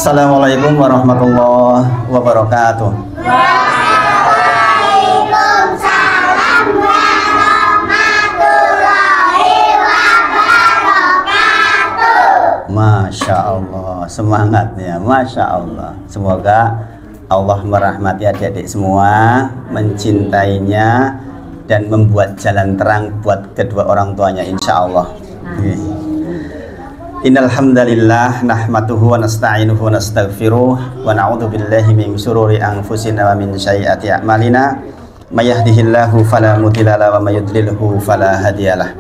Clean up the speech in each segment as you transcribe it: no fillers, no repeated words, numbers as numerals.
Assalamualaikum warahmatullahi wabarakatuh. Waalaikumsalam warahmatullahi wabarakatuh. Masya Allah, semangatnya, Masya Allah. Semoga Allah merahmati adik-adik semua, mencintainya, dan membuat jalan terang buat kedua orang tuanya, insya Allah. Innal hamdalillah nahmaduhu wa nasta'inuhu wa nastaghfiruh wa na'udzu billahi min shururi anfusina wa min sayyiati a'malina may yahdihillahu fala mudilla lahu wa may yudlilhu fala hadiyalah.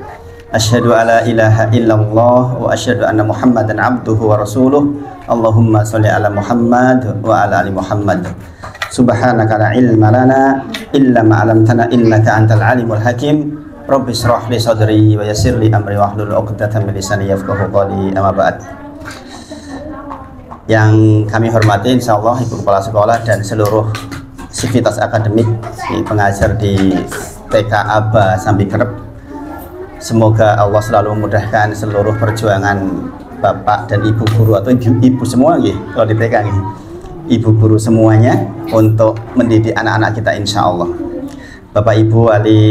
Asyhadu alla ilaha illallah wa asyhadu anna Muhammadan abduhu wa rasuluh. Allahumma sholli ala Muhammad wa ala ali Muhammad. Subhanaka la ilma lana illa ma 'allamtana innaka antal alimul hakim. Rabbi shrah li sadri wa yassir li amri wahlul 'uqdatam min lisani yafqahu qawli. Amma ba'd. Yang kami hormati insyaallah Ibu Kepala Sekolah dan seluruh sivitas akademik, pengajar di TK Aba sampai Kerep. Semoga Allah selalu memudahkan seluruh perjuangan Bapak dan Ibu guru atau ibu semua nggih, kalau di TK nggih. Ibu guru semuanya untuk mendidik anak-anak kita insyaallah. Bapak Ibu wali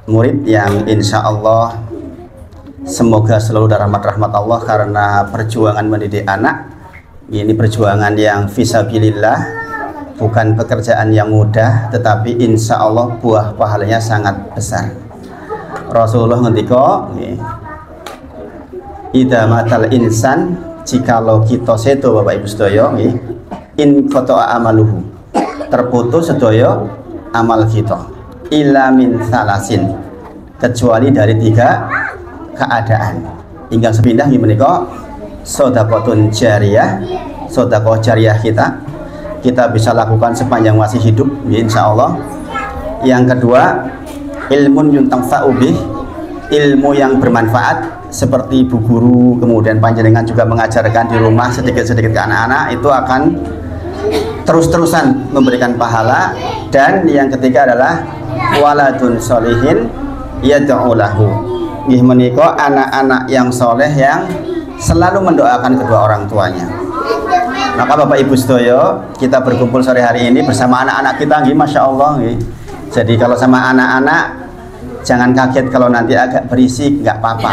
murid yang insya Allah semoga selalu dalam rahmat Allah, karena perjuangan mendidik anak ini perjuangan yang fisabilillah, bukan pekerjaan yang mudah, tetapi insya Allah buah pahalanya sangat besar. Rasulullah ngendika, idza matal insan, jikalau kita sedo Bapak Ibu sedaya, in qata'a amaluhu, terputus sedaya amal kita, illa min salasin, kecuali dari 3 keadaan. Hingga sepindah menika sedekahun jariyah, sedekah jariyah kita bisa lakukan sepanjang masih hidup insya Allah. Yang kedua, ilmun yuntafa'u bih, ilmu yang bermanfaat, seperti ibu guru, kemudian panjenengan juga mengajarkan di rumah sedikit-sedikit ke anak-anak, itu akan terus-terusan memberikan pahala. Dan yang ketiga adalah waladun solihin yad'u lahu, nggih menika anak-anak yang soleh yang selalu mendoakan kedua orang tuanya. Maka Bapak Ibu sedaya, kita berkumpul sore hari ini bersama anak-anak kita, nggih Masya Allah nggih. Jadi kalau sama anak-anak jangan kaget kalau nanti agak berisik, nggak apa-apa.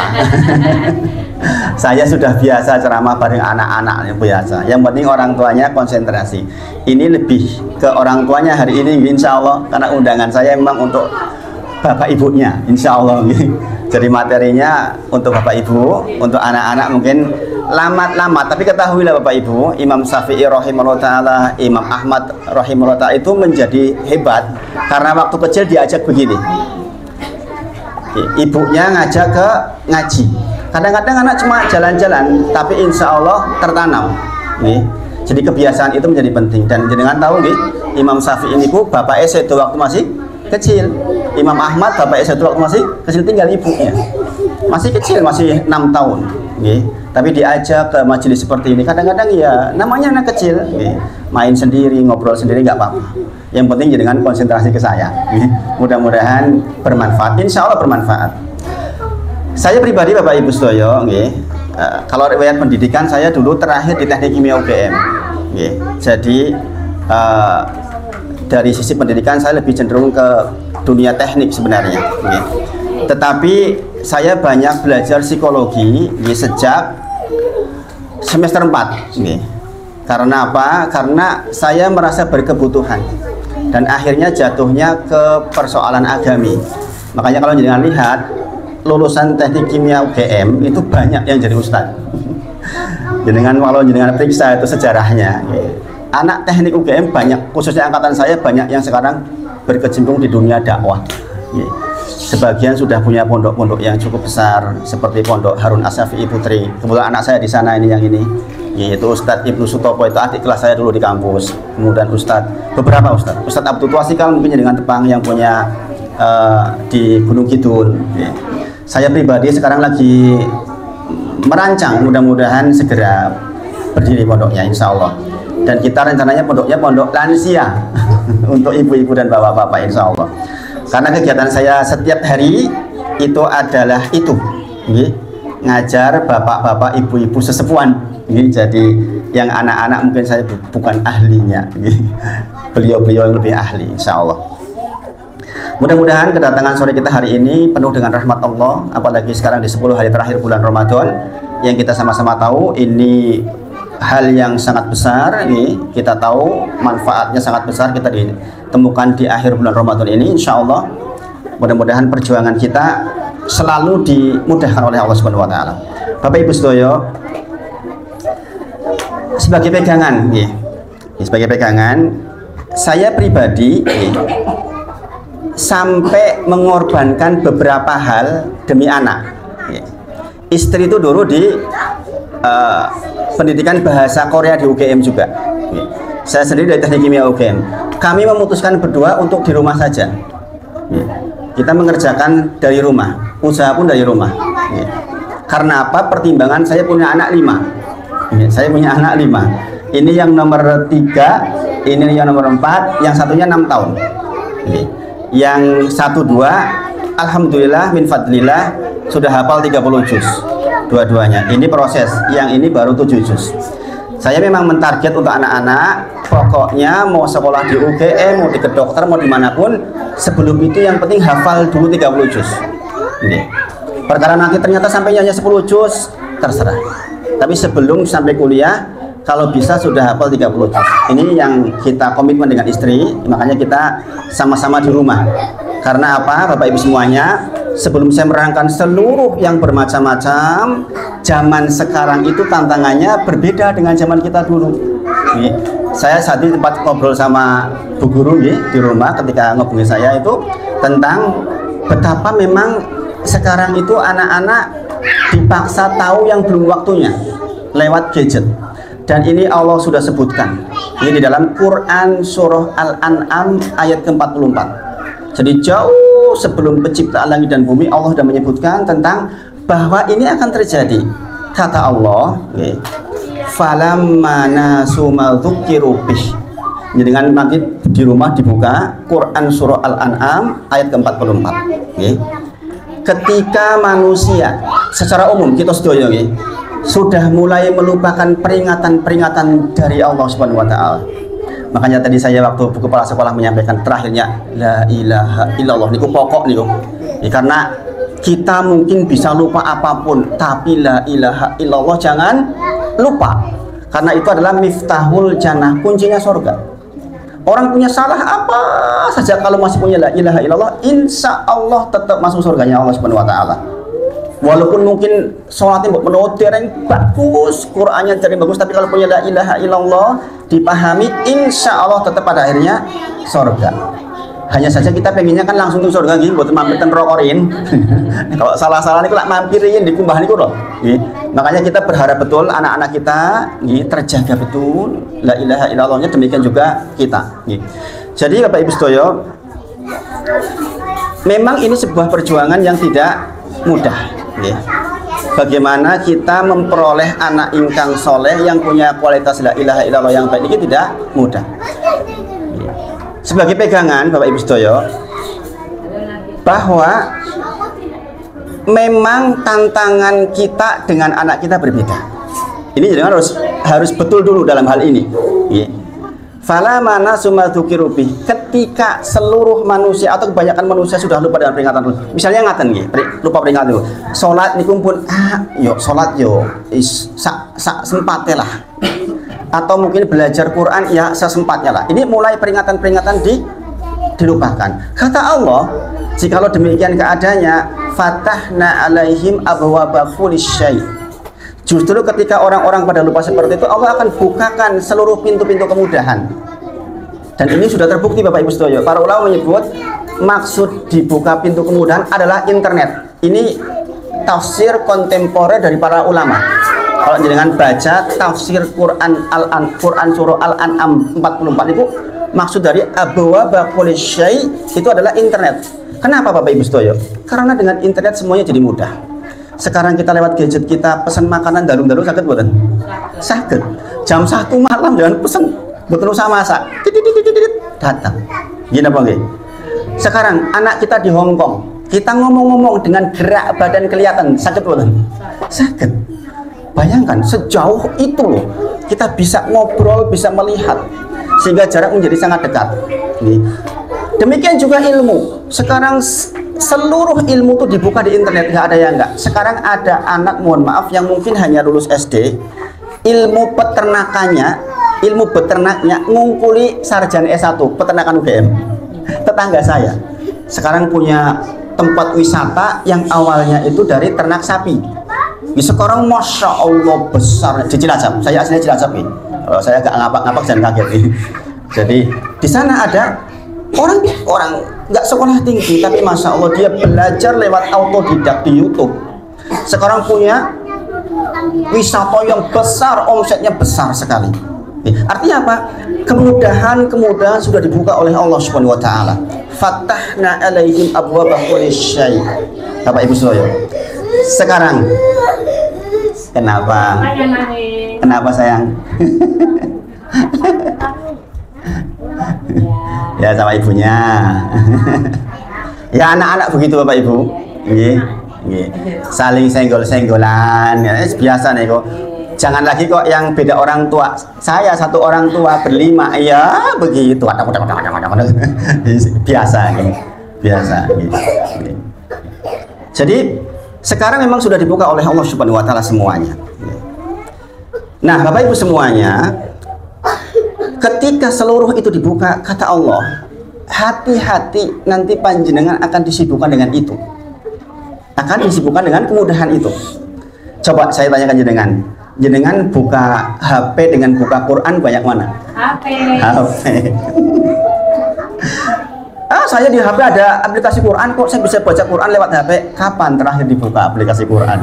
Saya sudah biasa ceramah bareng anak-anak, biasa. Yang penting orang tuanya konsentrasi. Ini lebih ke orang tuanya hari ini, insya Allah, karena undangan saya memang untuk bapak ibunya, insya Allah. Jadi materinya untuk bapak ibu, untuk anak-anak mungkin lamat-lamat. Tapi ketahuilah bapak ibu, Imam Syafi'i rahimahullah ta'ala, Imam Ahmad rahimahullah ta'ala itu menjadi hebat karena waktu kecil diajak begini. Ibunya ngajak ke ngaji. Kadang-kadang anak cuma jalan-jalan, tapi insya Allah tertanam. Jadi kebiasaan itu menjadi penting. Dan jenengan tahu nih, Imam Syafi'i ini bapaknya sedo waktu masih kecil. Imam Ahmad bapaknya sedo waktu masih kecil, tinggal ibunya. Masih kecil, masih 6 tahun. Tapi diajak ke majelis seperti ini. Kadang-kadang ya namanya anak kecil, main sendiri, ngobrol sendiri nggak apa-apa. Yang penting jenengan konsentrasi ke saya. Mudah-mudahan bermanfaat. Insya Allah bermanfaat. Saya pribadi Bapak Ibu sedaya, kalau riwayat pendidikan saya dulu terakhir di Teknik Kimia UGM. Jadi dari sisi pendidikan saya lebih cenderung ke dunia teknik sebenarnya. Tetapi saya banyak belajar psikologi sejak semester 4. Karena apa? Karena saya merasa berkebutuhan dan akhirnya jatuhnya ke persoalan agami. Makanya kalau jangan lihat lulusan Teknik Kimia UGM itu banyak yang jadi ustadz. Kalau jenengan periksa itu sejarahnya, anak Teknik UGM banyak, khususnya angkatan saya banyak yang sekarang berkecimpung di dunia dakwah. Sebagian sudah punya pondok-pondok yang cukup besar, seperti Pondok Harun As-Syafi'i Putri. Kebetulan anak saya di sana ini yang ini, yaitu Ustadz Ibnu Sutopo, itu adik kelas saya dulu di kampus. Kemudian beberapa Ustadz Abdul Tuasikal mungkin dengan Tepang yang punya di Gunung Kidul. Saya pribadi sekarang lagi merancang, mudah-mudahan segera berdiri pondoknya insya Allah. Dan kita rencananya pondoknya pondok lansia untuk ibu-ibu dan bapak-bapak insya Allah. Karena kegiatan saya setiap hari itu adalah itu, ngajar bapak-bapak, ibu-ibu sesepuan. Jadi Yang anak-anak mungkin saya bukan ahlinya. Beliau-beliau yang lebih ahli, insya Allah. Mudah-mudahan kedatangan sore kita hari ini penuh dengan rahmat Allah, apalagi sekarang di 10 hari terakhir bulan Ramadan, yang kita sama-sama tahu ini hal yang sangat besar. Ini kita tahu manfaatnya sangat besar kita ditemukan di akhir bulan Ramadan ini, insya Allah. Mudah-mudahan perjuangan kita selalu dimudahkan oleh Allah Subhanahu wa taala. Bapak Ibu sedaya, sebagai pegangan, sebagai pegangan, saya pribadi sampai mengorbankan beberapa hal demi anak. Istri itu dulu di pendidikan bahasa Korea di UGM juga. Saya sendiri dari Teknik Kimia UGM. Kami memutuskan berdua untuk di rumah saja. Kita mengerjakan dari rumah, usaha pun dari rumah. Karena apa? Pertimbangan saya punya anak 5. Saya punya anak 5. Ini yang nomor 3, ini yang nomor 4, yang satunya 6 tahun. Yang 1-2 alhamdulillah min fadlillah sudah hafal 30 juz dua-duanya. Ini proses, yang ini baru 7 juz. Saya memang mentarget untuk anak-anak, pokoknya mau sekolah di UGM, mau di kedokter, mau dimanapun, sebelum itu yang penting hafal dulu 30 juz. Ini perkara nanti ternyata sampai hanya 10 juz, terserah. Tapi sebelum sampai kuliah, kalau bisa sudah hafal 30 juz. Ini yang kita komitmen dengan istri, makanya kita sama-sama di rumah. Karena apa, Bapak Ibu semuanya, sebelum saya merangkan seluruh yang bermacam-macam, zaman sekarang itu tantangannya berbeda dengan zaman kita dulu. Saya saat ini tempat ngobrol sama Bu Guru di rumah ketika ngobongin saya itu tentang betapa memang sekarang itu anak-anak dipaksa tahu yang belum waktunya lewat gadget. Dan ini Allah sudah sebutkan. Ini di dalam Quran surah Al-An'am ayat ke-44. Jadi jauh sebelum penciptaan langit dan bumi, Allah sudah menyebutkan tentang bahwa ini akan terjadi. Kata Allah, falamma nasu ma dzukiru bih. Jadi dengan nanti di rumah dibuka Quran surah Al-An'am ayat ke-44. Ketika manusia secara umum kita sedaya sudah mulai melupakan peringatan-peringatan dari Allah Subhanahu wa taala. Makanya tadi saya waktu buku kepala sekolah menyampaikan terakhirnya la ilaha illallah niku pokok niku. Karena kita mungkin bisa lupa apapun, tapi la ilaha illallah jangan lupa. Karena itu adalah miftahul jannah, kuncinya surga. Orang punya salah apa saja kalau masih punya la ilaha illallah, insya Allah tetap masuk surganya Allah Subhanahu wa taala. Walaupun mungkin sholatnya menurut yang bagus, Qur'annya jadi bagus, tapi kalau punya la ilaha illallah dipahami, insya Allah tetap pada akhirnya surga. Hanya saja kita pengennya kan langsung ke surga gitu, buat mampir ten rokorin. Kalau salah-salah ini kalau mampirin di kumbahan itu loh. Makanya kita berharap betul anak-anak kita terjaga betul la ilaha illallahnya, demikian juga kita. Jadi Bapak Ibu sedaya, memang ini sebuah perjuangan yang tidak mudah. Bagaimana kita memperoleh anak ingkang soleh yang punya kualitas la ilaha illallah yang baik, ini tidak mudah. Sebagai pegangan Bapak Ibu sedaya, bahwa memang tantangan kita dengan anak kita berbeda. Ini jadi harus betul dulu dalam hal ini. Fala mana sumatukiru bih, ketika seluruh manusia atau kebanyakan manusia sudah lupa dengan peringatan. Misalnya ngaten nggih, lupa peringatan itu. Salat niku pun yo salat yo sak sempate lah. Atau mungkin belajar Quran ya sesempatnya lah. Ini mulai peringatan-peringatan dilupakan. Kata Allah, jikalau demikian keadaannya, fatahna alaihim abwaaba kulli syai'. Justru ketika orang-orang pada lupa seperti itu, Allah akan bukakan seluruh pintu-pintu kemudahan. Dan ini sudah terbukti Bapak Ibu sedaya. Para ulama menyebut maksud dibuka pintu kemudahan adalah internet. Ini tafsir kontemporer dari para ulama. Kalau jangan baca tafsir Quran surah Al-An'am 44 itu, maksud dari abwaaba kulli syai' itu adalah internet. Kenapa Bapak Ibu sedaya? Karena dengan internet semuanya jadi mudah. Sekarang kita lewat gadget kita pesan makanan dalu-dalu sakit buatan? Sakit. Jam 1 malam jangan pesan betul sama masak. Datang. Gini apa nggih? Sekarang anak kita di Hong Kong, kita ngomong-ngomong dengan gerak badan kelihatan sakit buatan? Sakit. Bayangkan sejauh itu loh kita bisa ngobrol, bisa melihat, sehingga jarak menjadi sangat dekat. Demikian juga ilmu. Sekarang seluruh ilmu itu dibuka di internet, nggak ada yang nggak. Sekarang ada anak, mohon maaf, yang mungkin hanya lulus SD, ilmu beternaknya ngungkuli sarjana S1 peternakan UGM. Tetangga saya sekarang punya tempat wisata yang awalnya itu dari ternak sapi. Sekarang masya Allah besar di Cilacap. Saya aslinya Cilacap nih. Saya agak ngapak-ngapak jangan kaget nih. Jadi di sana ada orang nggak sekolah tinggi, tapi masya Allah dia belajar lewat autodidak di YouTube. Sekarang punya wisata yang besar, omsetnya besar sekali. Artinya apa? Kemudahan sudah dibuka oleh Allah Subhanahu wa taala. Fatahna alaihim abwaaba kulli syai'. Bapak Ibu sekalian. Sekarang kenapa sayang? Ya sama ibunya. Ya anak-anak begitu Bapak Ibu. Saling senggol-senggolan. Ya, biasa nih kok. Jangan lagi kok yang beda orang tua. Saya satu orang tua berlima, ya begitu. Biasa gitu. Jadi sekarang memang sudah dibuka oleh Allah Subhanahu wa taala semuanya. Nah, Bapak Ibu semuanya, ketika seluruh itu dibuka, kata Allah, hati-hati nanti panjenengan akan disibukkan dengan itu. Akan disibukkan dengan kemudahan itu. Coba saya tanyakan jenengan buka HP dengan buka Quran banyak mana? HP. Saya di HP ada aplikasi Quran, kok saya bisa baca Quran lewat HP. Kapan terakhir dibuka aplikasi Quran?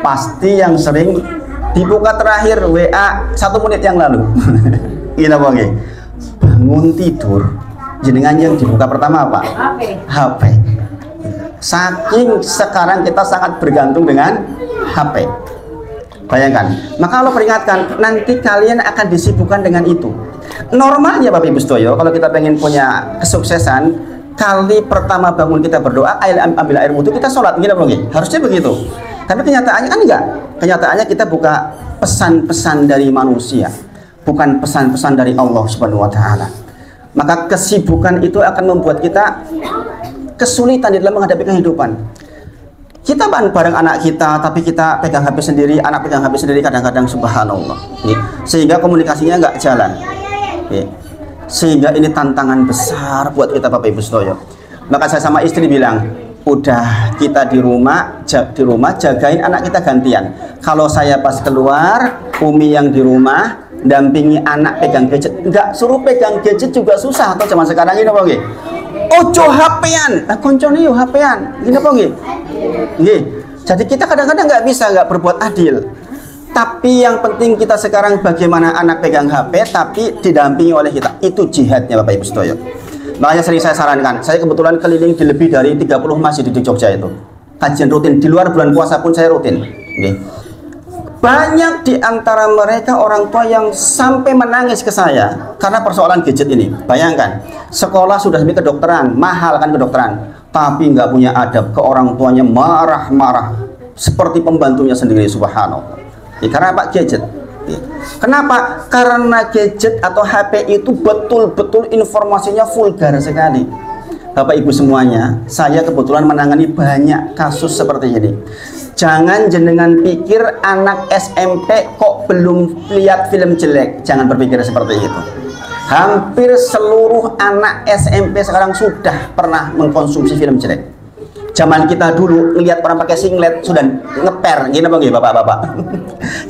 Pasti yang sering dibuka terakhir WA 1 menit yang lalu. Gila bang, bangun tidur jenengan yang dibuka pertama apa? HP. Saking sekarang kita sangat bergantung dengan HP. Bayangkan, maka Allah peringatkan nanti kalian akan disibukkan dengan itu. Normalnya Bapak Ibu Stoyo, kalau kita pengen punya kesuksesan, kali pertama bangun kita berdoa, ambil air wudhu, kita sholat, gila belum? Harusnya begitu. Tapi kenyataannya kan enggak. Kenyataannya kita buka pesan-pesan dari manusia, bukan pesan-pesan dari Allah Subhanahu wa taala. Maka kesibukan itu akan membuat kita kesulitan di dalam menghadapi kehidupan. Kita bareng anak kita, tapi kita pegang HP sendiri, anak pegang HP sendiri, kadang-kadang subhanallah. Sehingga komunikasinya nggak jalan. Sehingga ini tantangan besar buat kita Bapak Ibu Stoyo. Maka saya sama istri bilang, udah kita di rumah jagain anak kita gantian. Kalau saya pas keluar, Umi yang di rumah dampingi anak pegang gadget. Nggak suruh pegang gadget juga susah atau zaman sekarang ini Bang. Ojo HP-an, koncone yo HP-an. Gini apa nggih? Nggih. Jadi kita kadang-kadang nggak berbuat adil. Tapi yang penting kita sekarang bagaimana anak pegang HP tapi didampingi oleh kita. Itu jihadnya Bapak Ibu Stoyo. Makanya sering saya sarankan, saya kebetulan keliling di lebih dari 30 masjid di Jogja itu. Kajian rutin, di luar bulan puasa pun saya rutin. Nggih. Banyak di antara mereka orang tua yang sampai menangis ke saya karena persoalan gadget ini. Bayangkan, sekolah sudah sampai kedokteran, mahal kan kedokteran, tapi nggak punya adab, ke orang tuanya marah-marah seperti pembantunya sendiri, subhanallah. Karena apa? Gadget. Kenapa? Karena gadget atau HP itu betul-betul informasinya vulgar sekali. Bapak Ibu semuanya, saya kebetulan menangani banyak kasus seperti ini. Jangan jenengan pikir anak SMP kok belum lihat film jelek. Jangan berpikir seperti itu. Hampir seluruh anak SMP sekarang sudah pernah mengkonsumsi film jelek. Zaman kita dulu ngelihat orang pakai singlet sudah ngeper, gini bang, bapak-bapak.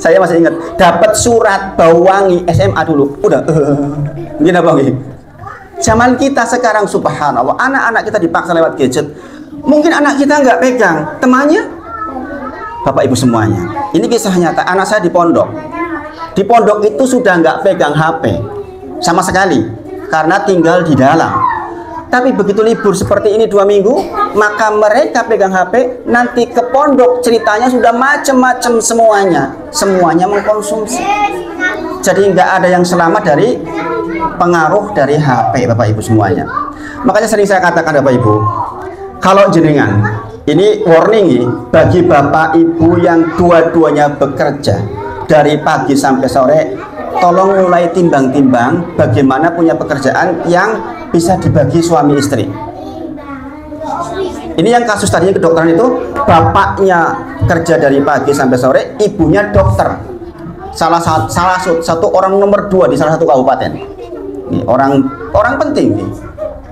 Saya masih ingat dapat surat bau wangi SMA dulu, udah, gini bang. Zaman kita sekarang subhanallah, anak-anak kita dipaksa lewat gadget. Mungkin anak kita nggak pegang, temannya. Bapak Ibu semuanya, ini kisah nyata. Anak saya di pondok. Di pondok itu sudah nggak pegang HP sama sekali karena tinggal di dalam. Tapi begitu libur seperti ini 2 minggu, maka mereka pegang HP. Nanti ke pondok ceritanya sudah macam-macam semuanya mengkonsumsi. Jadi nggak ada yang selamat dari pengaruh dari HP Bapak Ibu semuanya. Makanya sering saya katakan Bapak Ibu, kalau jenengan Ini warning nih bagi bapak ibu yang dua-duanya bekerja dari pagi sampai sore, tolong mulai timbang-timbang bagaimana punya pekerjaan yang bisa dibagi suami istri. Ini yang kasus tadinya kedokteran itu, bapaknya kerja dari pagi sampai sore, ibunya dokter. Salah satu orang nomor 2 di salah satu kabupaten. Ini orang penting nih.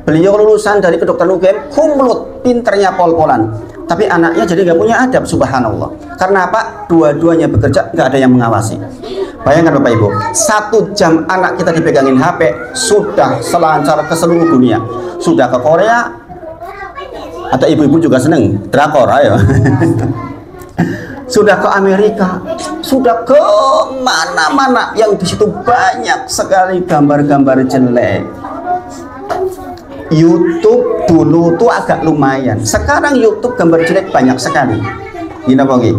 Beliau lulusan dari kedokteran UGM, kumlut, pinternya pol-polan. Tapi anaknya jadi nggak punya adab, subhanallah. Karena apa? Dua-duanya bekerja, nggak ada yang mengawasi. Bayangkan Bapak Ibu, 1 jam anak kita dipegangin HP, sudah selancar ke seluruh dunia. Sudah ke Korea, atau ibu-ibu juga seneng, drakor, ayo. Sudah ke Amerika, sudah ke mana-mana, yang di situ banyak sekali gambar-gambar jelek. YouTube dulu tuh agak lumayan, sekarang YouTube gambar jelek banyak sekali. Gini apa lagi?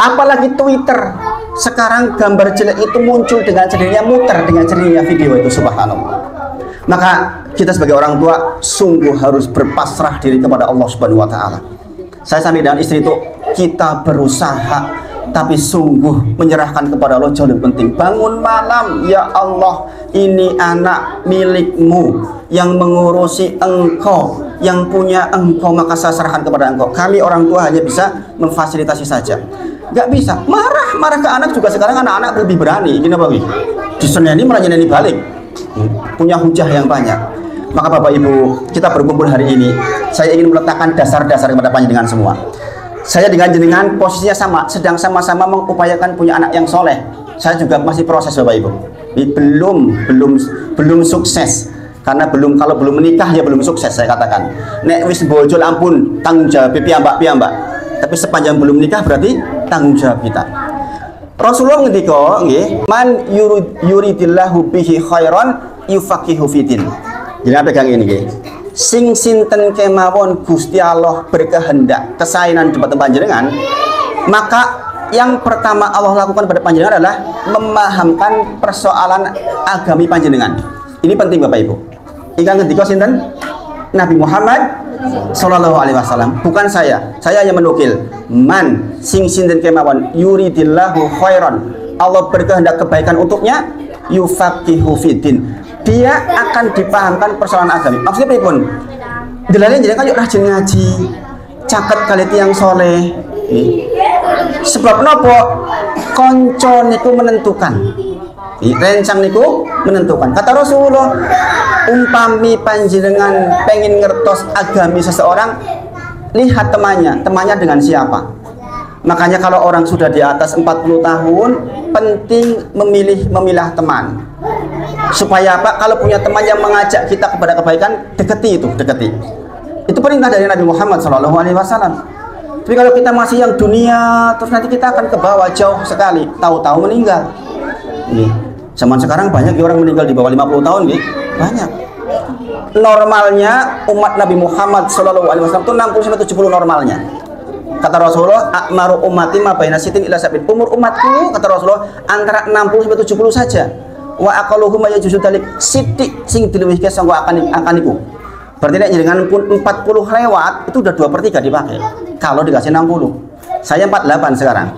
Apalagi Twitter, sekarang gambar jelek itu muncul dengan sendirinya, muter dengan sendirinya video itu, subhanallah. Maka kita sebagai orang tua sungguh harus berpasrah diri kepada Allah Subhanahu wa taala. Saya sampai dengan istri itu, kita berusaha tapi sungguh menyerahkan kepada Allah jauh lebih penting. Bangun malam, ya Allah, ini anak milikmu, yang mengurusi engkau, yang punya engkau, maka saya serahkan kepada engkau. Kami orang tua hanya bisa memfasilitasi saja, nggak bisa marah ke anak. Juga sekarang anak-anak lebih berani, gini apa gitu, diseneni malah nyeneni balik, punya hujah yang banyak. Maka Bapak Ibu, kita berkumpul hari ini, saya ingin meletakkan dasar-dasar kepada panjenengan semua. Saya dengan jenengan posisinya sama, sedang sama-sama mengupayakan punya anak yang soleh. Saya juga masih proses Bapak Ibu. Ini belum sukses. Karena kalau belum menikah ya belum sukses, saya katakan. Nek wis bojol ampun tanggung jawab piyambak. Tapi sepanjang belum nikah berarti tanggung jawab kita. Rasulullah ngendika nggih, man yuridillahu bihi khairan yufaqihu fiddin. Jadi pegang ini nggih. Sing sinten kemawon Gusti Allah berkehendak kesainan tempat panjenengan, maka yang pertama Allah lakukan pada panjenengan adalah memahamkan persoalan agami panjenengan. Ini penting Bapak Ibu. Ingkang ngendika sinten? Nabi Muhammad sallallahu alaihi wasallam, bukan saya. Saya hanya menukil. Man sing sinten kemawon yuridillahu khairan, Allah berkehendak kebaikan untuknya, yufaqihu fiddin, dia akan dipahamkan persoalan agami. Maksudnya pripun? Delalnya jadi kan yuk rajin ngaji, caket kali tiang soleh. Sebab nopo? Konco niku menentukan, rencang niku menentukan. Kata Rasulullah, umpami panjenengan pengen ngertos agami seseorang, lihat temannya dengan siapa. Makanya kalau orang sudah di atas 40 tahun, penting memilah teman. Supaya apa? Kalau punya teman yang mengajak kita kepada kebaikan, deketi. Itu perintah dari Nabi Muhammad SAW. Tapi kalau kita masih yang dunia, terus nanti kita akan ke bawah jauh sekali, tahu-tahu meninggal. Nih, zaman sekarang banyak orang meninggal di bawah 50 tahun, nih. Banyak. Normalnya umat Nabi Muhammad SAW itu 60-70 normalnya. Kata Rasulullah, akmaru ummati ma baina sitin ila sabit. Umur umatku, kata Rasulullah, antara 60-70 saja. Wa aqalluhum yajuzu dalik sithik sing diluwihke sangka akan iku. Berarti nek jenengan pun 40 lewat, itu udah 2/3 dipakai. Kalau dikasih 60. Saya 48 sekarang.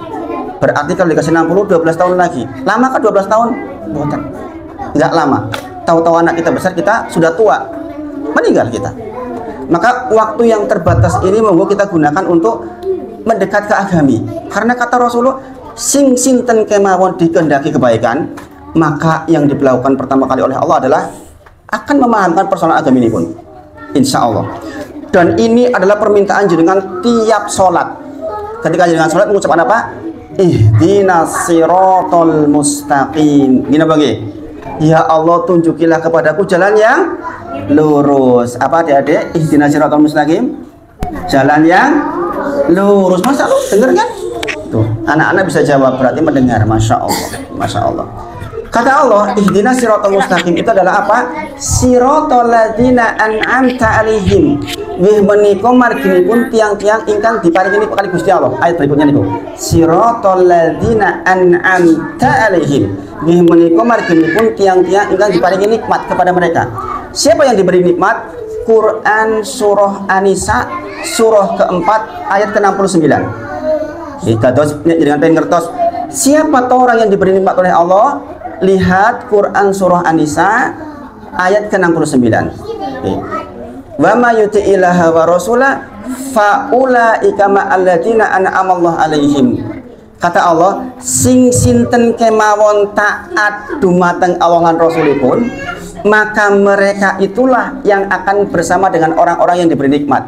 Berarti kalau dikasih 60, 12 tahun lagi. Lama kan 12 tahun? Bukan. Enggak lama. Tahu-tahu anak kita besar, kita sudah tua. Meninggal kita. Maka waktu yang terbatas ini monggo kita gunakan untuk mendekat ke agami. Karena kata Rasulullah, sing sinten kemawon dikehendaki kebaikan, maka yang dilakukan pertama kali oleh Allah adalah akan memahamkan persoalan agami ini pun, insya Allah. Dan ini adalah permintaan jenengan tiap sholat. Ketika jenengan sholat mengucapkan apa? Ihdinas siratal mustaqim. Gini bagi, ya Allah tunjukilah kepadaku jalan yang lurus. Apa adik-adik? Ihdinas siratal mustaqim, jalan yang lurus. Masa lu denger kan? Tuh, anak-anak bisa jawab, berarti mendengar. Masya Allah, Masya Allah. Kata Allah, ihdinas siratal mustaqim itu adalah apa? Siratal ladzina an'amta alaihim. Nggih menika marginipun tiang-tiang ingkang diparingi kali Gusti Allah. Ayat berikutnya niku. Siratal ladzina an'amta alaihim. Nggih menika marginipun tiang-tiang ingkang diparingi nikmat kepada mereka. Siapa yang diberi nikmat? Quran surah An-Nisa surah keempat ayat ke-69. Kados dengan pengen ngertos siapa toh orang yang diberi nikmat oleh Allah? Lihat Quran surah An-Nisa ayat ke-69. Wa may yuti'illaha wa rasula fa ulaika ma'alladzina an'amallahu alaihim. Kata Allah, sing sinten kemawon taat dumateng Allah lan Rasulipun, maka mereka itulah yang akan bersama dengan orang-orang yang diberi nikmat.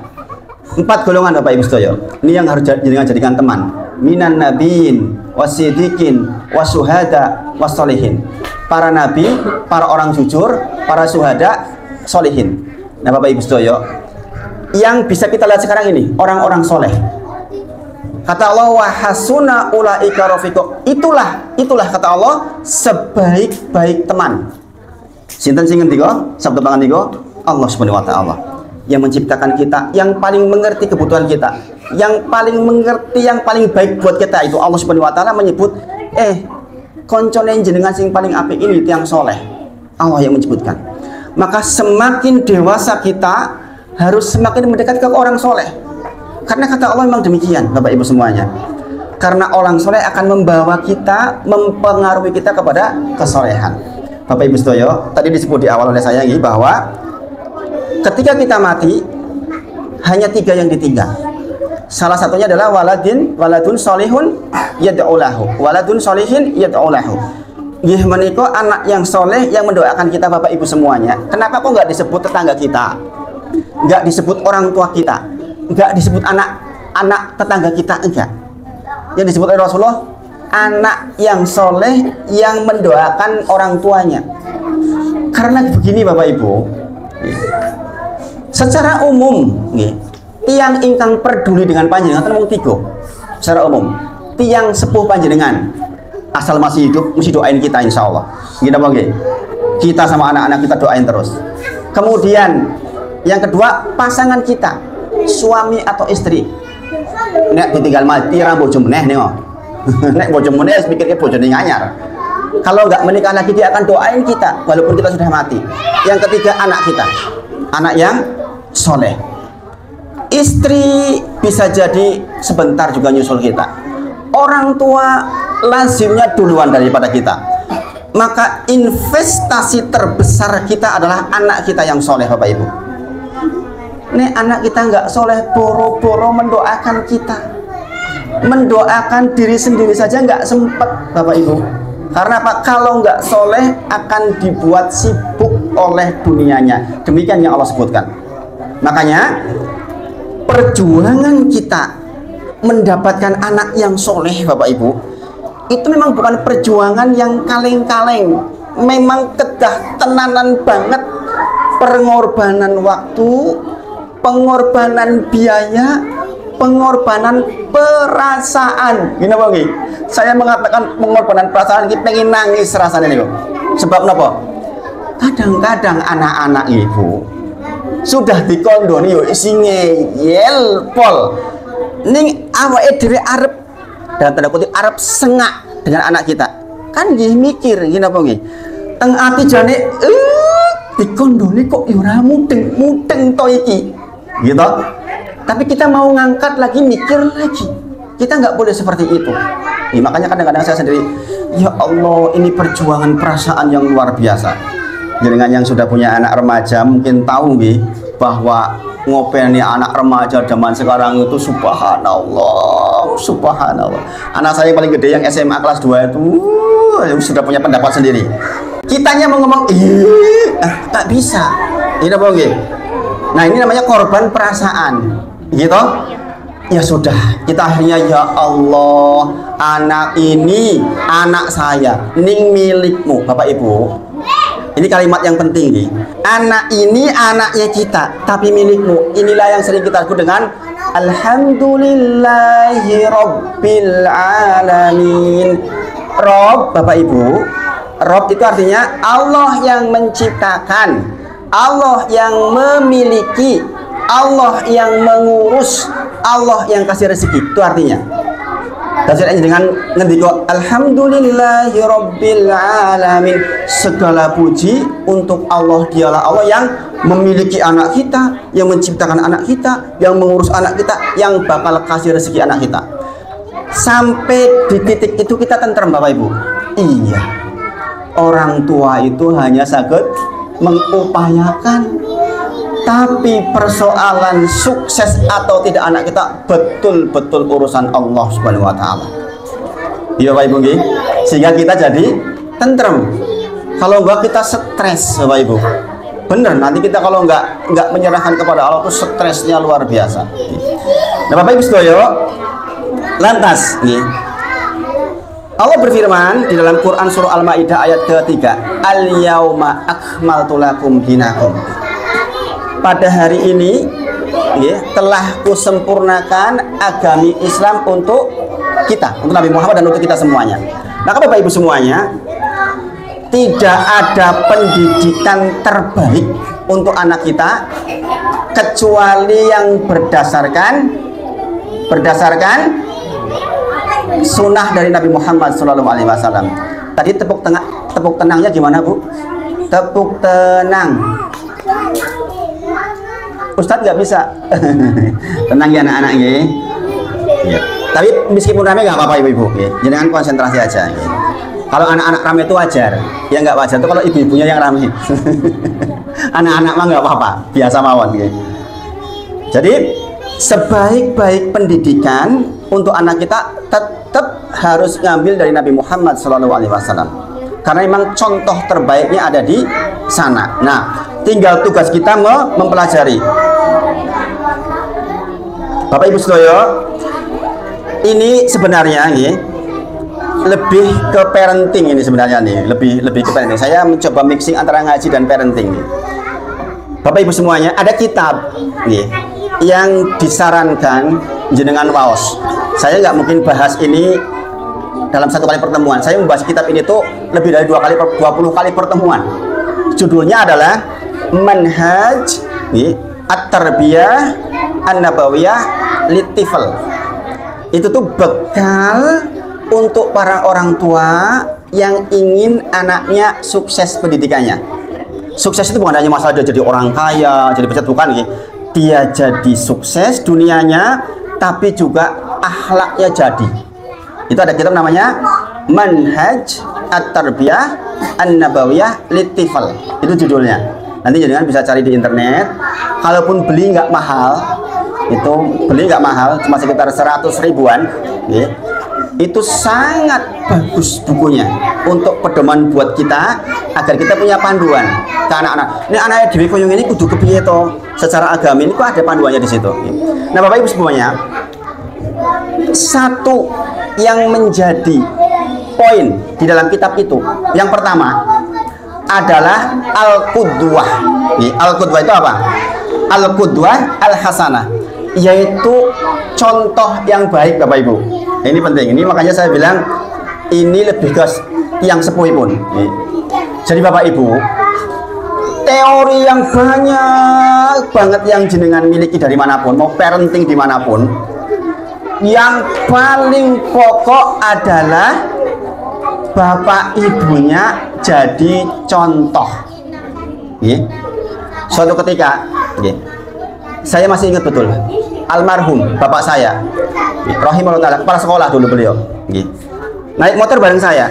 4 golongan Bapak Ibu sedaya. Ini yang harus jadikan teman. Minan nabiyyin wasiddiqin wasyuhada wassolihin. Para nabi, para orang jujur, para syuhada, solihin. Nah Bapak Ibu sedaya, yang bisa kita lihat sekarang ini orang-orang soleh. Kata Allah, wa hasuna ulaika rafiqa. Itulah kata Allah sebaik-baik teman. Sinten sing ngendika? Sabda pangandika Allah Subhanahu wa taala. Yang menciptakan kita, yang paling mengerti kebutuhan kita, yang paling mengerti, yang paling baik buat kita itu Allah Subhanahu wa taala menyebut koncone jenengan sing paling apik ini tiang soleh. Allah yang menyebutkan. Maka semakin dewasa kita harus semakin mendekat ke orang soleh. Karena kata Allah memang demikian Bapak Ibu semuanya. Karena orang soleh akan membawa kita, mempengaruhi kita kepada kesolehan. Bapak Ibu sedaya, tadi disebut di awal oleh saya ini bahwa ketika kita mati hanya 3 yang ditinggal. Salah satunya adalah waladun solihun yad'u lahu. Waladun solihin yad'u lahu. Nggih menika anak yang soleh yang mendoakan kita Bapak Ibu semuanya. Kenapa kok nggak disebut tetangga kita? Nggak disebut orang tua kita? Enggak disebut anak tetangga kita, enggak. Yang disebut oleh Rasulullah anak yang soleh yang mendoakan orang tuanya. Karena begini Bapak Ibu, secara umum tiang ingkang peduli dengan panjenengan mung 3. Secara umum tiang sepuh panjenengan asal masih hidup mesti doain kita insya Allah. Kita bagi kita sama anak-anak kita doain terus. Kemudian yang kedua pasangan kita, suami atau istri. Nek ditinggal mati ra bojo meneh nih. Nek bojo meneh mikirnya bojone anyar. Kalau nggak menikah lagi dia akan doain kita walaupun kita sudah mati. Yang ketiga anak kita, anak yang soleh. Istri bisa jadi sebentar juga nyusul kita. Orang tua lazimnya duluan daripada kita. Maka investasi terbesar kita adalah anak kita yang soleh Bapak Ibu. Nih anak kita nggak soleh, boro-boro mendoakan kita, mendoakan diri sendiri saja nggak sempet Bapak Ibu. Karena apa? Kalau nggak soleh akan dibuat sibuk oleh dunianya. Demikian yang Allah sebutkan. Makanya perjuangan kita mendapatkan anak yang soleh Bapak Ibu, itu memang bukan perjuangan yang kaleng-kaleng. Memang kedah tenanan banget, pengorbanan waktu, pengorbanan biaya, pengorbanan perasaan. Gini apa nggih? Saya mengatakan pengorbanan perasaan ini pengen nangis rasanya nih. Sebab napa? Kadang-kadang anak-anak ibu sudah dikondoni yo isinge yel pol. Ning awake dhewe arep dalam tanda kutip arep sengak dengan anak kita. Kan nggih mikir gini apa nggih? Teng ati jane dikondoni kok yo ora mudeng to iki. Gitu. Tapi kita mau ngangkat lagi, mikir lagi. Kita nggak boleh seperti itu. Makanya kadang-kadang saya sendiri, ya Allah, ini perjuangan perasaan yang luar biasa. Dengan yang sudah punya anak remaja mungkin tahu nih bahwa ngopeni anak remaja zaman sekarang itu subhanallah. Anak saya yang paling gede yang SMA kelas 2 itu sudah punya pendapat sendiri. Kitanya mau ngomong, tak bisa. Ini apa nggih? Nah ini namanya korban perasaan, gitu. Ya sudah, kita akhirnya ya Allah, anak ini anak saya, ning milikmu, Bapak Ibu. Ini kalimat yang penting nih. Anak ini anaknya kita, tapi milikmu. Inilah yang sering kita sebut dengan Alhamdulillahi Rabbil Alamin. Rob, Bapak Ibu, Rob itu artinya Allah yang menciptakan, Allah yang memiliki, Allah yang mengurus, Allah yang kasih rezeki. Itu artinya. Dan dengan ngendiko alhamdulillahirabbil alamin, segala puji untuk Allah, dialah Allah yang memiliki anak kita, yang menciptakan anak kita, yang mengurus anak kita, yang bakal kasih rezeki anak kita. Sampai di titik itu kita tentrem Bapak Ibu. Iya, orang tua itu hanya sakit mengupayakan, tapi persoalan sukses atau tidak anak kita betul-betul urusan Allah Subhanahu wa taala. Iya Bapak Ibu nggih. Sehingga kita jadi tentrem. Kalau enggak kita stres Bapak Ibu. Bener, nanti kita kalau enggak menyerahkan kepada Allah itu stresnya luar biasa. Nah Bapak Ibu sedaya, lantas nggih, Allah berfirman di dalam Quran surah Al-Maidah ayat ke-3, al-yauma akmaltu lakum dinakum. Pada hari ini ya, telah kusempurnakan agama Islam untuk kita, untuk Nabi Muhammad dan untuk kita semuanya. Maka Bapak Ibu semuanya, tidak ada pendidikan terbaik untuk anak kita kecuali yang berdasarkan sunnah dari Nabi Muhammad SAW. Tadi tepuk tenangnya gimana Bu? Tepuk tenang. Ustadz nggak bisa. Tenang ya anak-anak ya. Tapi meskipun rame nggak apa-apa ibu-ibu. Jangan konsentrasi aja. Kalau anak-anak rame itu wajar. Ya nggak wajar itu kalau ibu-ibunya yang rame. Anak-anak mah nggak apa-apa. Biasa mawon. Jadi sebaik-baik pendidikan untuk anak kita tetap harus ngambil dari Nabi Muhammad SAW. Karena memang contoh terbaiknya ada di sana. Nah, tinggal tugas kita mempelajari. Bapak Ibu sedaya, ini sebenarnya nih lebih ke parenting ini sebenarnya nih, lebih ke parenting. Saya mencoba mixing antara ngaji dan parenting nih. Bapak Ibu semuanya, ada kitab nih yang disarankan jenengan waos. Saya nggak mungkin bahas ini dalam satu kali pertemuan. Saya membahas kitab ini tuh lebih dari 20 kali pertemuan. Judulnya adalah Manhaj At-Tarbiyah An-Nabawiyah Litifl. Itu tuh bekal untuk para orang tua yang ingin anaknya sukses pendidikannya. Sukses itu bukan hanya masalah dia jadi orang kaya, jadi pejabat, bukan gitu. Dia jadi sukses dunianya, tapi juga akhlaknya jadi. Itu ada kitab namanya Manhaj At-Tarbiyah An-Nabawiyah Litifl. Itu judulnya. Nanti jangan bisa cari di internet. Kalaupun beli nggak mahal, itu beli nggak mahal, cuma sekitar 100 ribuan. Ya. Itu sangat bagus bukunya untuk pedoman buat kita agar kita punya panduan ke anak-anak. Ini anaknya Dewi Koyong ini kudu kepiye to secara agama ini kok ada panduannya di situ. Nah Bapak Ibu semuanya, satu yang menjadi poin di dalam kitab itu, yang pertama adalah al-qudwah. Al-qudwah itu apa? Al-qudwah al-hasanah, yaitu contoh yang baik Bapak Ibu. Ini penting, ini makanya saya bilang ini lebih ke yang sepuh pun. Jadi Bapak Ibu, teori yang banyak banget yang jenengan miliki dari manapun, mau parenting dimanapun, yang paling pokok adalah bapak ibunya jadi contoh. Suatu ketika, saya masih ingat betul, almarhum bapak saya, rahimahullah ta'ala, kepala sekolah dulu beliau, naik motor bareng saya.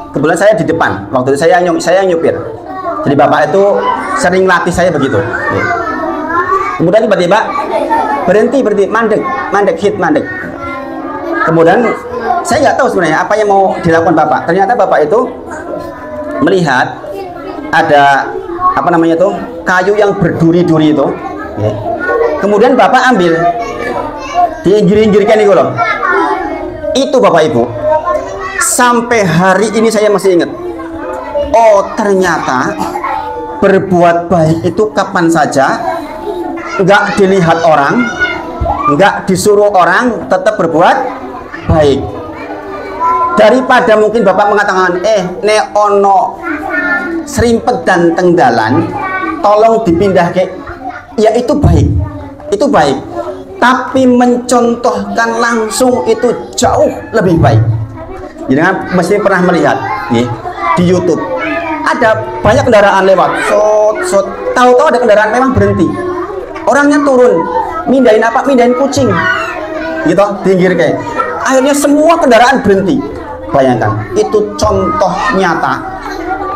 Kebetulan saya di depan, waktu itu saya nyupir. Jadi bapak itu sering latih saya begitu. Kemudian tiba-tiba berhenti, mandek. Kemudian saya nggak tahu sebenarnya apa yang mau dilakukan bapak. Ternyata bapak itu melihat ada apa namanya itu kayu yang berduri-duri itu. Kemudian bapak ambil, diinggir-inggirkan itu loh. Itu Bapak Ibu, sampai hari ini saya masih ingat. Oh ternyata berbuat baik itu kapan saja, nggak dilihat orang, nggak disuruh orang, tetap berbuat baik. Daripada mungkin bapak mengatakan, ne ono serimpet dan tenggalan, tolong dipindah ke, ya itu baik, tapi mencontohkan langsung itu jauh lebih baik. Jangan mesti pernah melihat di YouTube ada banyak kendaraan lewat, tahu-tahu ada kendaraan memang berhenti, orangnya turun, mindahin apa? Mindahin kucing, gitu, pinggir kayak. Akhirnya semua kendaraan berhenti. Bayangkan, itu contoh nyata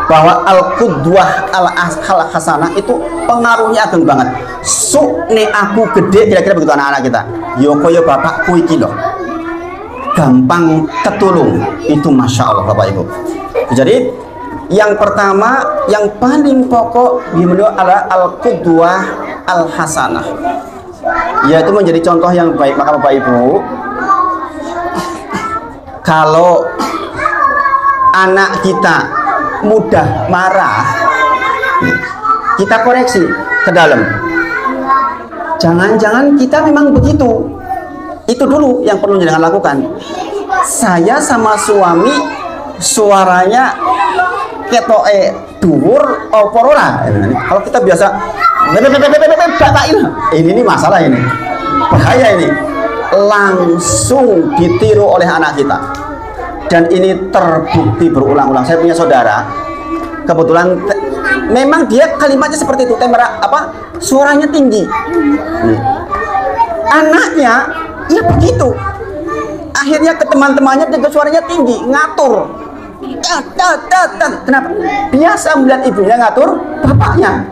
bahwa al-qudwah al-hasanah itu pengaruhnya ageng banget. Sukne aku gede, kira-kira begitu anak-anak kita. Yo koyo bapakku iki loh, gampang ketulung. Itu masya Allah Bapak Ibu. Jadi yang pertama, yang paling pokok di menu adalah al-qudwah al-hasanah, yaitu menjadi contoh yang baik. Maka Bapak Ibu, kalau anak kita mudah marah, kita koreksi ke dalam. Jangan-jangan kita memang begitu. Itu dulu yang perlu jangan lakukan. Saya sama suami suaranya ketoke dhuwur apa ora. Kalau kita biasa ini masalah ini. Bahaya ini. Langsung ditiru oleh anak kita. Dan ini terbukti berulang-ulang. Saya punya saudara, kebetulan memang dia kalimatnya seperti itu, suaranya tinggi. Anaknya ya begitu. Akhirnya ke teman-temannya juga suaranya tinggi, ngatur. Kenapa? Biasa melihat ibunya ngatur bapaknya.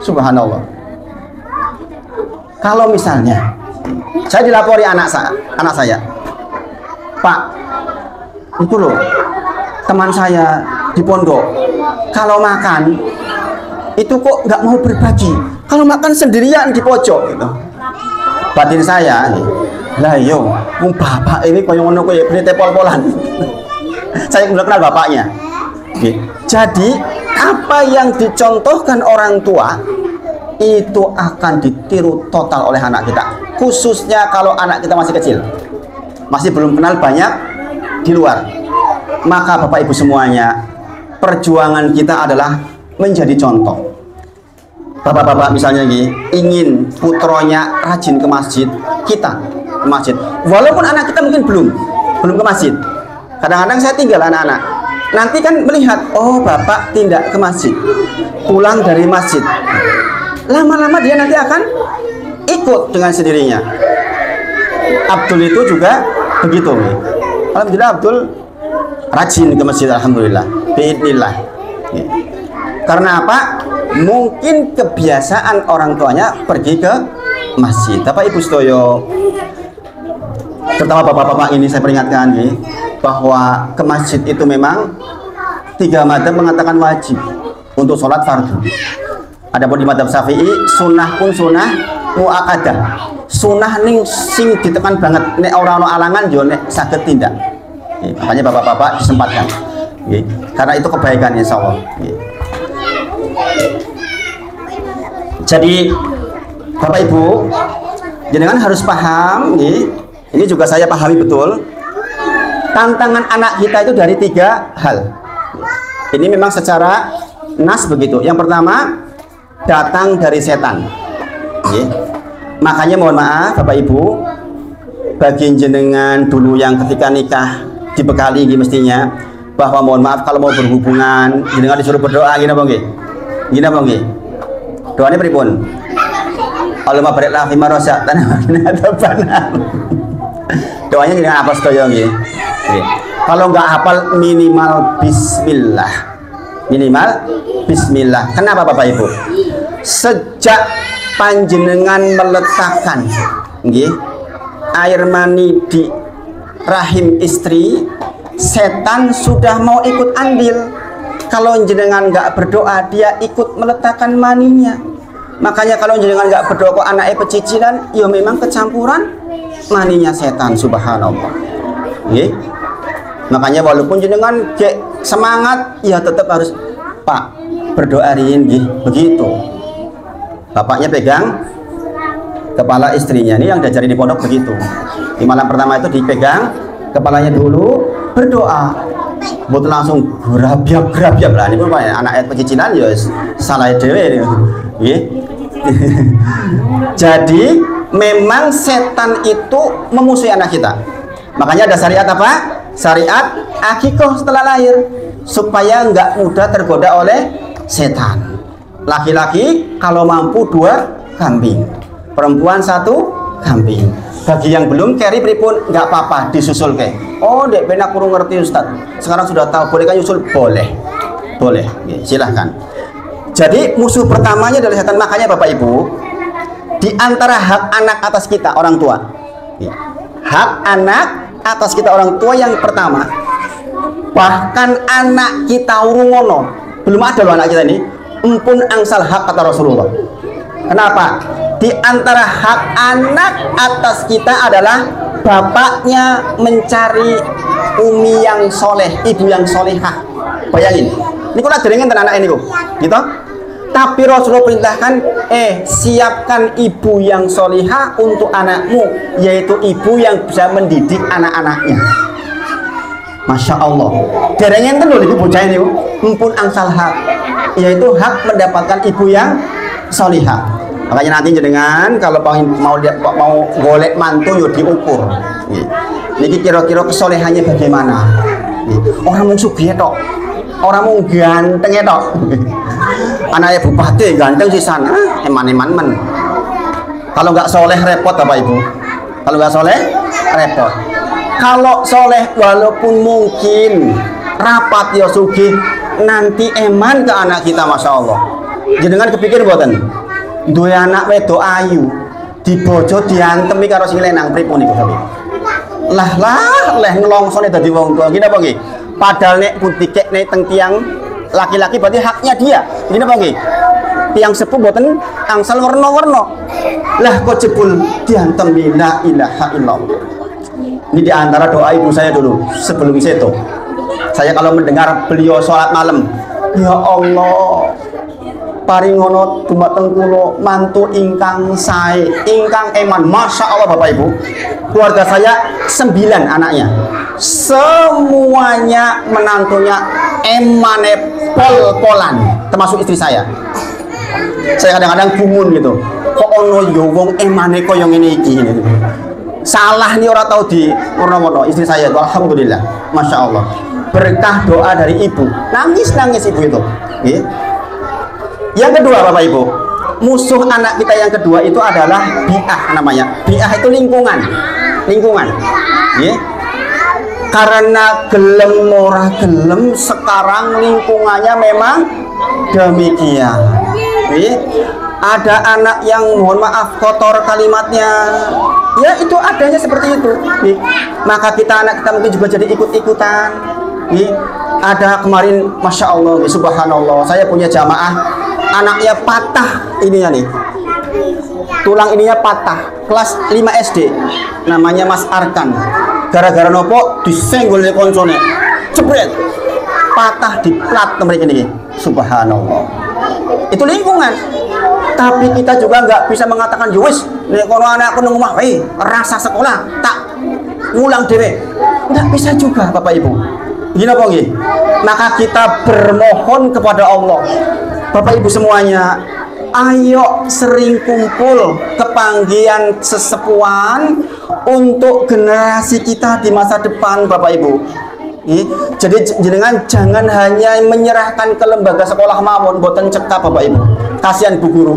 Subhanallah. Kalau misalnya saya dilapori anak saya, Pak, itu loh teman saya di pondok, kalau makan itu kok nggak mau berbagi, kalau makan sendirian di pojok gitu. Batin saya, lah yo, bapak ini koyo ngono koyo beli tepol-polan. Saya belum kenal bapaknya. Jadi apa yang dicontohkan orang tua itu akan ditiru total oleh anak kita, khususnya kalau anak kita masih kecil, masih belum kenal banyak di luar. Maka Bapak Ibu semuanya, perjuangan kita adalah menjadi contoh. Bapak-bapak misalnya ingin putronya rajin ke masjid, kita ke masjid, walaupun anak kita mungkin belum ke masjid. Kadang-kadang saya tinggal anak-anak, nanti kan melihat, oh bapak tidak ke masjid, pulang dari masjid, lama-lama dia nanti akan ikut dengan sendirinya. Abdul itu juga begitu. Alhamdulillah Abdul rajin ke masjid, alhamdulillah, biidznillah. Karena apa? Mungkin kebiasaan orang tuanya pergi ke masjid. Bapak Ibu Stoyo, terutama bapak-bapak ini saya peringatkan bahwa ke masjid itu memang 3 madzhab mengatakan wajib untuk sholat fardu. Adapun di madzhab Syafi'i, sunnah pun sunnah muakkadah, sunnah ning sing ditekan banget, nek ora ono alangan yo nek saged tindak. Makanya bapak-bapak disempatkan, karena itu kebaikan insya Allah. Jadi Bapak Ibu, jenengan harus paham, ini juga saya pahami betul. Tantangan anak kita itu dari 3 hal. Ini memang secara nas begitu. Yang pertama, datang dari setan. Makanya mohon maaf Bapak Ibu, bagi jenengan dulu yang ketika nikah dibekali mestinya bahwa mohon maaf kalau mau berhubungan jenengan disuruh berdoa gini apa nggih? Gini apa nggih? Doanya pripun? Allahumma barik lana fima razaqtana wa qina adzabannar. Doanya dengan apa sedaya nggih? Kalau nggak hafal minimal bismillah. Minimal bismillah. Kenapa Bapak Ibu? Sejak panjenengan meletakkan air mani di rahim istri, setan sudah mau ikut andil. Kalau jenengan nggak berdoa, dia ikut meletakkan maninya. Makanya kalau jenengan nggak berdoa kok anaknya pecicilan, ya memang kecampuran maninya setan. Subhanallah. Makanya walaupun jenengan semangat, ya tetap harus Pak berdoa rin begitu. Bapaknya pegang kepala istrinya, ini yang diajari di pondok begitu. Di malam pertama itu dipegang kepalanya dulu, berdoa. Betul langsung gerabiak lah. Ini pun anak pecicilan ya salah dewe. Jadi memang setan itu memusuhi anak kita. Makanya ada syariat apa? Syariat akikoh setelah lahir, supaya nggak mudah tergoda oleh setan. Laki-laki kalau mampu 2 kambing, perempuan 1 kambing. Bagi yang belum carry pripun nggak apa-apa, disusul ke. Oh, dek benak kurang ngerti Ustaz. Sekarang sudah tahu, boleh kan nyusul? Boleh. Boleh. Silahkan. Jadi musuh pertamanya adalah setan. Makanya Bapak Ibu, di antara hak anak atas kita orang tua, hak anak atas kita orang tua yang pertama, bahkan anak kita urungono, belum ada loh anak kita ini, empun angsal hak kata Rasulullah. Kenapa? Di antara hak anak atas kita adalah bapaknya mencari umi yang soleh, ibu yang solehah. Bayangin, ini kalau jaringan dan anak ini kok, gitu. Tapi Rasulullah perintahkan, siapkan ibu yang solehah untuk anakmu, yaitu ibu yang bisa mendidik anak-anaknya. Masya Allah. Jaringan kan loh ibu bocah ini, empun angsal hak, yaitu hak mendapatkan ibu yang solehah. Makanya nanti jenengan kalau mau golek mantu yo diukur. Niki kira-kira kesolehannya bagaimana? Orang mau sugih tok, orang mau ganteng tok. Anaknya bupati ganteng sih sana, eman-eman men. Kalau nggak soleh repot Bapak Ibu. Kalau nggak soleh repot. Kalau soleh walaupun mungkin rapat ya sugih, nanti eman ke anak kita, Masya Allah. Jenengan kepikir boten? Duwe anak wedok ayu dibojo diantemi karo sing lenang pripun niku sampe. Lah leh ngelongsone dadi wong tua. Gini apa nggih? Padahal nek pun dikekne teng tiyang laki-laki berarti haknya dia. Gini apa nggih? Tiang sepuh boten angsal werna-werna. Lah kok jebul diantemi la ilaha illallah. Ini di antara doa ibu saya dulu sebelum seto. Saya kalau mendengar beliau sholat malam, ya Allah, paringono dumateng kula mantu ingkang sae, ingkang eman. Masya Allah Bapak Ibu, keluarga saya 9 anaknya, semuanya menantunya emane pol-polan, termasuk istri saya. Saya kadang-kadang gumun gitu, kok ono yo wong emane koyo ngene iki. Salah nih orang tahu di warna-warna istri saya itu, alhamdulillah, Masya Allah, berkah doa dari ibu, nangis ibu itu. Yang kedua Bapak Ibu, musuh anak kita yang kedua itu adalah bi'ah namanya. Bi'ah itu lingkungan. Karena gelem murah gelem sekarang lingkungannya memang demikian. Ada anak yang mohon maaf kotor kalimatnya, ya itu adanya seperti itu. Maka anak kita mungkin juga jadi ikut-ikutan. Ada kemarin Masya Allah, subhanallah, saya punya jamaah anaknya patah ininya nih, tulang ininya patah, kelas 5 SD, namanya Mas Arkan. Gara-gara nopo disenggol oleh konsone, jebret, patah di plat mereka ini, subhanallah. Itu lingkungan. Tapi kita juga nggak bisa mengatakan yowis, nek kono anakku nang omah, rasa sekolah tak ngulang dhewe. Nggak bisa juga Bapak Ibu. Gini apa nggih? Maka kita bermohon kepada Allah. Bapak Ibu semuanya, ayo sering kumpul kepanggian sesepuan untuk generasi kita di masa depan Bapak Ibu. Jadi jenengan jangan hanya menyerahkan ke lembaga sekolah mawon boten cekap Bapak Ibu. Kasihan Bu Guru.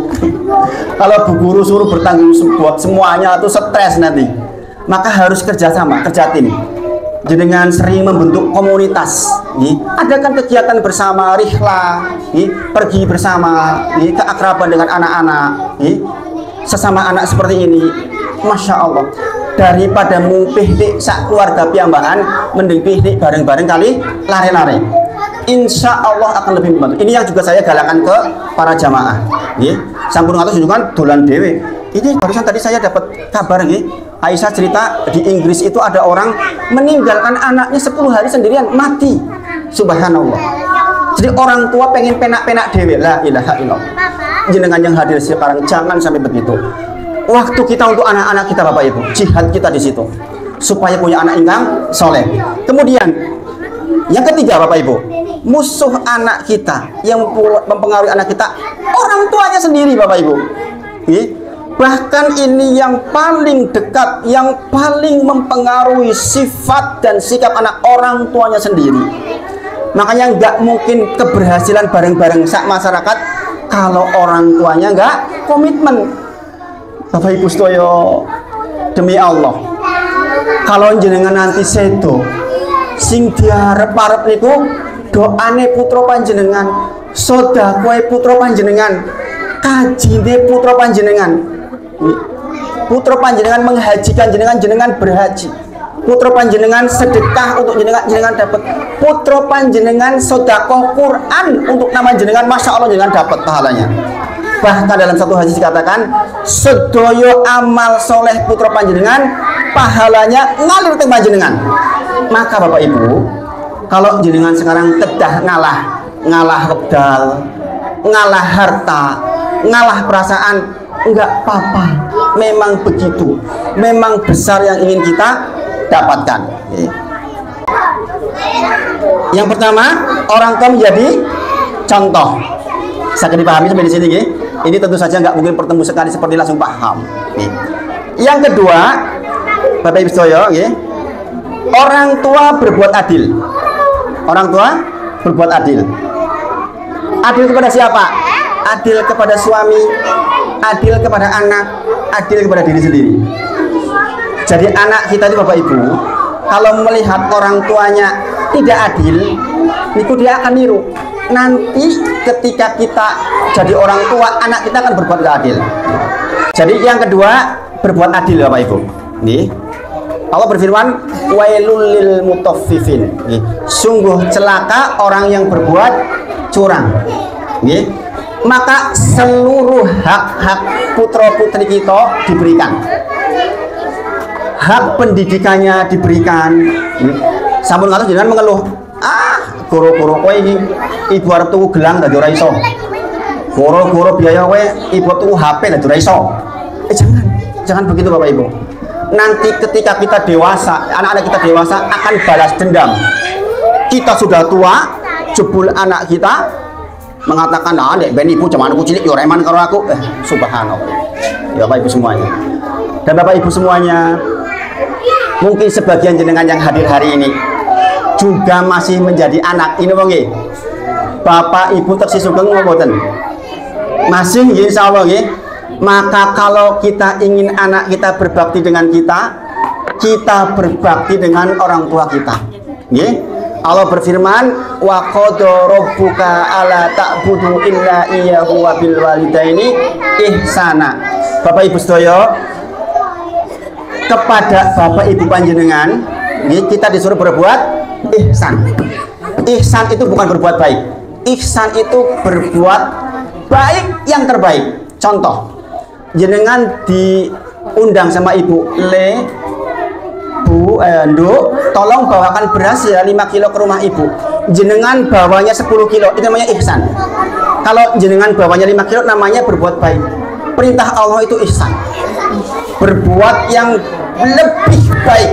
Kalau Bu Guru suruh bertanggung jawab semuanya itu stres nanti. Maka harus kerjasama, kerja tim. Jenengan sering membentuk komunitas, adakan kegiatan bersama, rihla, pergi bersama, keakraban dengan anak-anak, sesama anak seperti ini, Masya Allah. Daripada mumpih di sak keluarga piyambakan, mending pihdik bareng-bareng kali lare-lare. Insya Allah akan lebih membantu. Ini yang juga saya galakan ke para jamaah. Sampun ngatos junjungan dolan dewe. Ini barusan tadi saya dapat kabar Aisyah cerita di Inggris itu ada orang meninggalkan anaknya 10 hari sendirian mati. Subhanallah. Jadi orang tua pengen penak-penak dewe. La ilaha illallah. Jenengan yang hadir sekarang jangan sampai begitu. Waktu kita untuk anak-anak kita Bapak Ibu, jihad kita di situ supaya punya anak ingkang soleh. Kemudian yang ketiga Bapak Ibu, musuh anak kita yang mempengaruhi anak kita orang tuanya sendiri Bapak Ibu. Bahkan ini yang paling dekat, yang paling mempengaruhi sifat dan sikap anak, orang tuanya sendiri. Makanya nggak mungkin keberhasilan bareng-bareng sak masyarakat kalau orang tuanya nggak komitmen. Bapak Ibu sedaya, demi Allah, kalau jenengan nanti sedo sing diarep-arep niku doane putra panjenengan, sedekah putra panjenengan, kajine putra panjenengan. Putra panjenengan menghajikan jenengan, jenengan berhaji. Putra panjenengan sedekah untuk jenengan dapat. Putra panjenengan sedekah Quran untuk nama jenengan, masya Allah jenengan dapat pahalanya. Bahkan dalam satu hadis dikatakan sedoyo amal soleh putra panjenengan pahalanya ngalir ke panjenengan. Maka Bapak Ibu, kalau jenengan sekarang kedah ngalah wekdal, ngalah harta, ngalah perasaan, enggak apa-apa, memang begitu, memang besar yang ingin kita dapatkan. Yang pertama, orang tua menjadi contoh. Saya dipahami sampai di sini, ini tentu saja nggak mungkin bertemu sekali seperti langsung paham. Yang kedua, Bapak Ibu sedaya, orang tua berbuat adil. Orang tua berbuat adil. Adil kepada siapa? Adil kepada suami, adil kepada anak, adil kepada diri sendiri. Jadi anak kita itu Bapak Ibu, kalau melihat orang tuanya tidak adil, itu dia akan niru. Nanti ketika kita jadi orang tua, anak kita akan berbuat gak adil. Jadi yang kedua, berbuat adil Bapak Ibu. Nih, Allah berfirman, wailul lil mutaffifin. Sungguh celaka orang yang berbuat curang. Nih, maka seluruh hak-hak putra putri kita diberikan, hak pendidikannya diberikan. Sampun ngatos jenengan mengeluh, goro-goro kowe iki ibu arep tuku gelang dadi ora iso, goro-goro biaya kowe ibu tuku HP dadi ora iso. Jangan begitu Bapak Ibu. Nanti ketika kita dewasa, anak-anak kita dewasa akan balas dendam. Kita sudah tua, jebul anak kita mengatakan, dek ben ibu cuman aku cilik yo reman karo aku. Subhanallah. Ya Bapak Ibu semuanya. Dan Bapak Ibu semuanya, mungkin sebagian jenengan yang hadir hari ini juga masih menjadi anak. Ini wong nggih. Bapak Ibu tersih sugeng mboten? Masih nggih insyaallah nggih. Maka kalau kita ingin anak kita berbakti dengan kita, kita berbakti dengan orang tua kita. Nggih. Allah berfirman, wa qada rabbuka alla ta'budu illa iyyahu wa bil walidaini ihsana. Bapak Ibu sedaya, kepada Bapak Ibu panjenengan, kita disuruh berbuat ihsan. Ihsan itu bukan berbuat baik. Ihsan itu berbuat baik yang terbaik. Contoh, jenengan diundang sama ibu, Bu, Nduk, tolong bawakan beras ya 5 kilo ke rumah ibu. Jenengan bawanya 10 kilo, itu namanya ihsan. Kalau jenengan bawanya 5 kilo, namanya berbuat baik. Perintah Allah itu ihsan, berbuat yang lebih baik.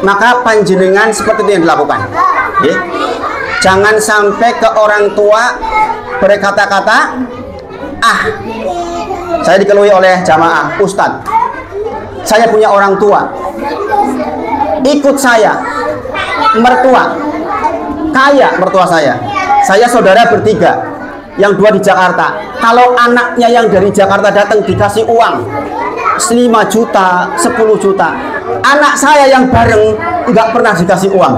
Maka panjenengan seperti itu yang dilakukan. Jangan sampai ke orang tua berkata-kata, saya dikeluhi oleh jamaah, Ustadz, saya punya orang tua, ikut saya, mertua, kaya mertua saya saudara bertiga, yang 2 di Jakarta. Kalau anaknya yang dari Jakarta datang dikasih uang 5 juta, 10 juta, anak saya yang bareng nggak pernah dikasih uang.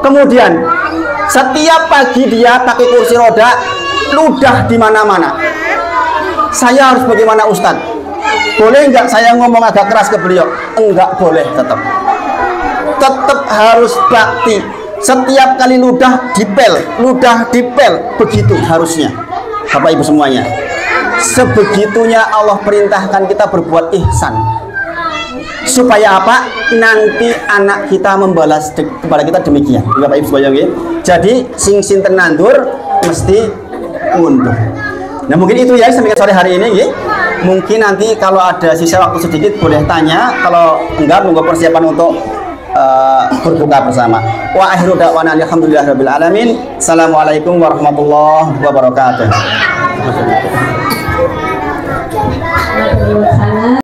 Kemudian setiap pagi dia pakai kursi roda, ludah di mana-mana. Saya harus bagaimana Ustadz? Boleh nggak saya ngomong agak keras ke beliau? Enggak boleh, tetap harus bakti. Setiap kali ludah dipel, begitu harusnya. Bapak Ibu semuanya, sebegitunya Allah perintahkan kita berbuat ihsan. Supaya apa? Nanti anak kita membalas kepada kita demikian. Bapak Ibu semuanya, jadi sing sinten nandur mesti mundur. Nah mungkin itu ya sampai sore hari ini. Mungkin nanti kalau ada sisa waktu sedikit boleh tanya. Kalau enggak, monggo persiapan untuk berbuka bersama. Wa akhiru da'wana alhamdulillahirabbil alamin. Assalamualaikum warahmatullahi wabarakatuh. terlaksana.